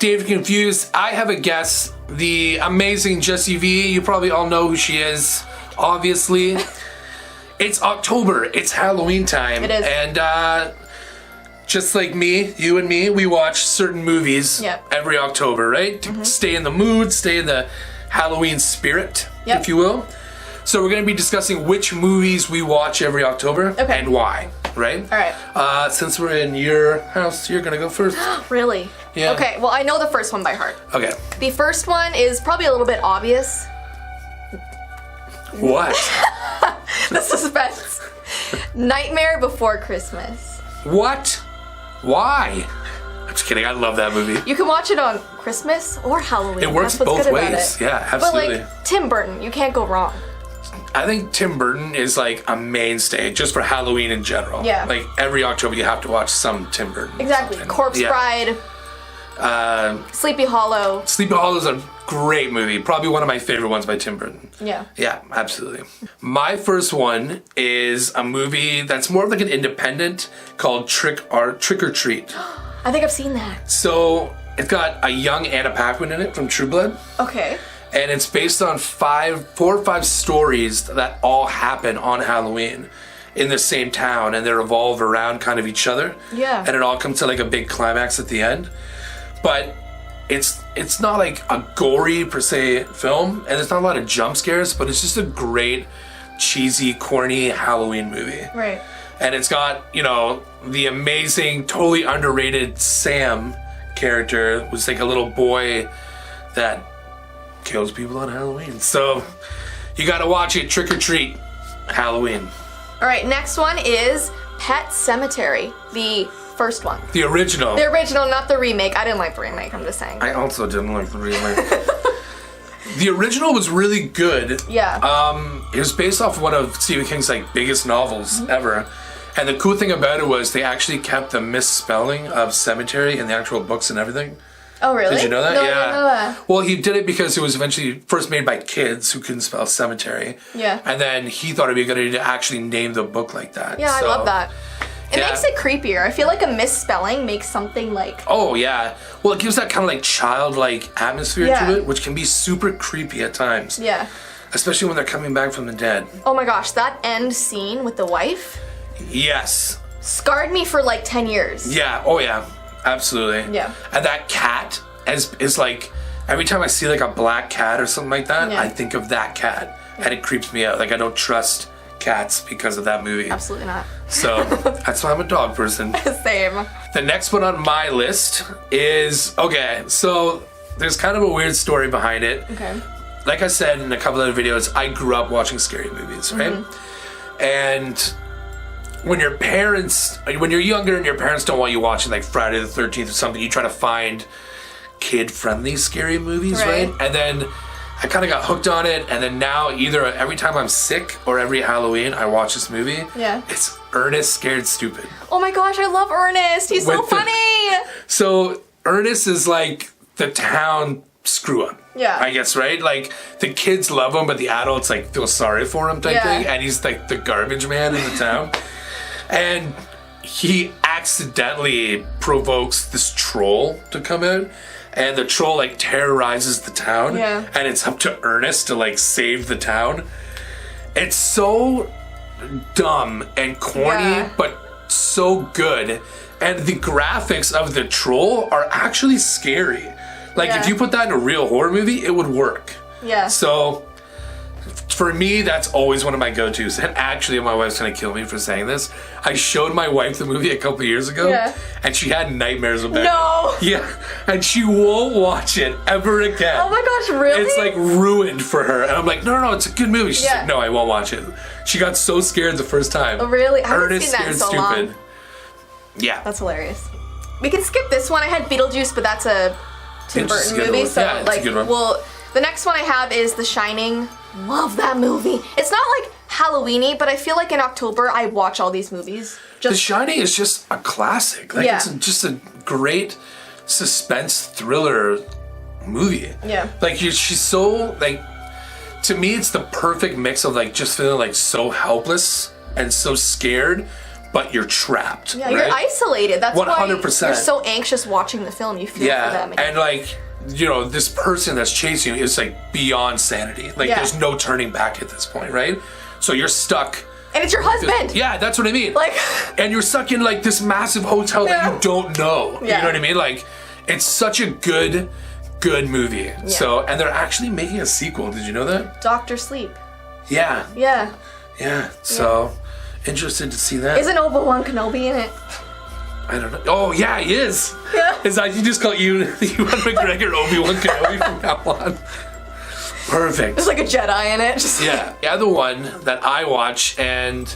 David Confused. I have a guest, the amazing Jessii Vee. You probably all know who she is, obviously. It's October. It's Halloween time. It is. And just like me, you and me, we watch certain movies every October, right? To stay in the mood, stay in the Halloween spirit, if you will. So we're going to be discussing which movies we watch every October and why, right? All right. Since we're in your house, you're going to go first. Really? Yeah. Okay, well, I know the first one by heart. Okay. The first one is probably a little bit obvious. What? The suspense. Nightmare Before Christmas. What? Why? I'm just kidding. I love that movie. You can watch it on Christmas or Halloween. It works both ways. Yeah, absolutely. But like Tim Burton, you can't go wrong. I think Tim Burton is like a mainstay just for Halloween in general. Yeah. Like every October you have to watch some Tim Burton. Exactly. Corpse Bride. Sleepy Hollow. Sleepy Hollow is a great movie. Probably one of my favorite ones by Tim Burton. Yeah. Yeah, absolutely. My first one is a movie that's more of like an independent called Trick or Treat. I think I've seen that. So it's got a young Anna Paquin in it from True Blood. Okay. And it's based on 4 or 5 stories that all happen on Halloween in the same town, and they revolve around kind of each other. Yeah. And it all comes to like a big climax at the end. But it's not like a gory per se film, and there's not a lot of jump scares, but it's just a great cheesy, corny Halloween movie. Right. And it's got, you know, the amazing, totally underrated Sam character, who's like a little boy that kills people on Halloween. So you gotta watch it. Trick or Treat, Halloween. All right, next one is Pet Sematary, the first one. The original. The original, not the remake. I didn't like the remake, I'm just saying. I also didn't like the remake. The original was really good. Yeah. It was based off one of Stephen King's like biggest novels ever. And the cool thing about it was they actually kept the misspelling of cemetery in the actual books and everything. Oh, really? Did you know that? No, yeah. I didn't know that. Well, he did it because it was eventually first made by kids who couldn't spell cemetery. Yeah. And then he thought it'd be a good idea to actually name the book like that. Yeah, so, I love that. It makes it creepier. I feel like a misspelling makes something like... Oh, yeah. Well, it gives that kind of like childlike atmosphere to it, which can be super creepy at times. Yeah. Especially when they're coming back from the dead. Oh my gosh, that end scene with the wife? Yes. Scarred me for like 10 years. Yeah. Oh, yeah. Absolutely. Yeah. And that cat is like, every time I see like a black cat or something like that, I think of that cat. And it creeps me out. Like, I don't trust cats because of that movie. Absolutely not. So, that's why I'm a dog person. Same. The next one on my list is, okay, so there's kind of a weird story behind it. Okay. Like I said in a couple other videos, I grew up watching scary movies, right? And when you're younger and your parents don't want you watching like Friday the 13th or something, you try to find kid-friendly scary movies, right? And then I kind of got hooked on it, and then now either every time I'm sick or every Halloween I watch this movie. Yeah. It's Ernest Scared Stupid. Oh my gosh, I love Ernest. He's so funny. So Ernest is like the town screw up. Yeah. I guess, right? Like the kids love him, but the adults like feel sorry for him type thing, and he's like the garbage man in the town. And he accidentally provokes this troll to come out, and the troll like terrorizes the town, and it's up to Ernest to like save the town. It's so dumb and corny, but so good. And the graphics of the troll are actually scary. Like if you put that in a real horror movie, it would work. Yeah. So for me, that's always one of my go-tos. And actually, my wife's gonna kill me for saying this. I showed my wife the movie a couple years ago, and she had nightmares about it. Yeah, and she won't watch it ever again. Oh my gosh, really? It's like ruined for her. And I'm like, no, it's a good movie. She's like, no, I won't watch it. She got so scared the first time. Oh, really? I haven't Ernest seen that in Scared so Stupid. long. Yeah. That's hilarious. We can skip this one. I had Beetlejuice, but that's a Tim Burton movie. So like, well, the next one I have is The Shining. Love that movie. It's not like Halloween-y, but I feel like in October I watch all these movies. The Shining is just a classic. Like it's just a great suspense thriller movie. Yeah. Like she's so like, to me it's the perfect mix of like just feeling like so helpless and so scared, but you're trapped. Yeah, right? you're isolated. That's 100%. why you're so anxious watching the film. You feel for them. And like, you know, this person that's chasing you is like beyond sanity. Like there's no turning back at this point, right? So you're stuck. And it's your husband. Yeah, that's what I mean. Like, and you're stuck in like this massive hotel that you don't know. You know what I mean? Like, it's such a good movie. Yeah. So, and they're actually making a sequel. Did you know that? Dr. Sleep. Yeah. Yeah. Yeah. So, interested to see that. Isn't Obi-Wan Kenobi in it? I don't know. Oh, yeah, he is. Yeah. Is that you just call Ewan McGregor Obi-Wan Kenobi from now on? Perfect. There's like a Jedi in it. Yeah. The other one that I watch, and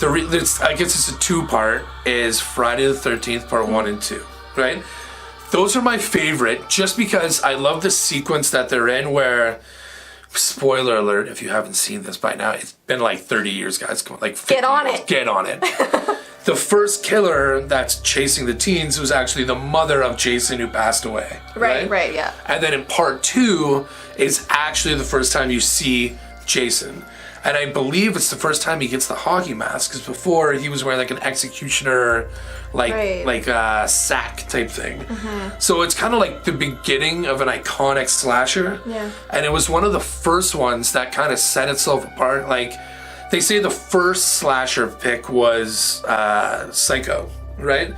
I guess it's a two-part, is Friday the 13th, part 1 and 2, right? Those are my favorite just because I love the sequence that they're in where, spoiler alert, if you haven't seen this by now, it's been like 30 years, guys. Like, get on it. Get on it. The first killer that's chasing the teens was actually the mother of Jason who passed away. Right, yeah. And then in part 2 is actually the first time you see Jason. And I believe it's the first time he gets the hockey mask, because before he was wearing like an executioner, like sack type thing. Mm-hmm. So it's kind of like the beginning of an iconic slasher. Yeah. And it was one of the first ones that kind of set itself apart. Like, they say the first slasher pick was Psycho, right?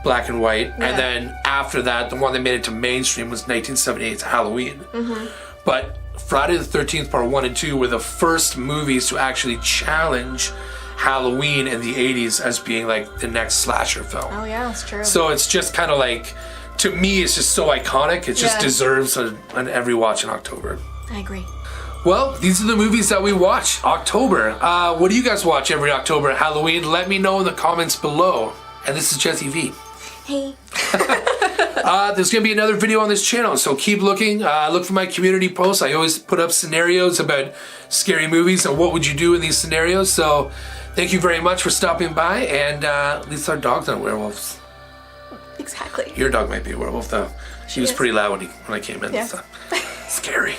Black and white. Yeah. And then after that, the one that made it to mainstream was 1978's Halloween. Mm-hmm. But Friday the 13th, part 1 and 2 were the first movies to actually challenge Halloween in the 80s as being like the next slasher film. Oh yeah, that's true. So it's just kind of like, to me, it's just so iconic. It just deserves an every watch in October. I agree. Well, these are the movies that we watch October. What do you guys watch every October at Halloween? Let me know in the comments below. And this is Jessii Vee. Hey. There's going to be another video on this channel, so keep looking. Look for my community posts. I always put up scenarios about scary movies and what would you do in these scenarios. So thank you very much for stopping by, and at least our dogs aren't werewolves. Exactly. Your dog might be a werewolf, though. She was pretty loud when I came in. Yeah. So. Scary.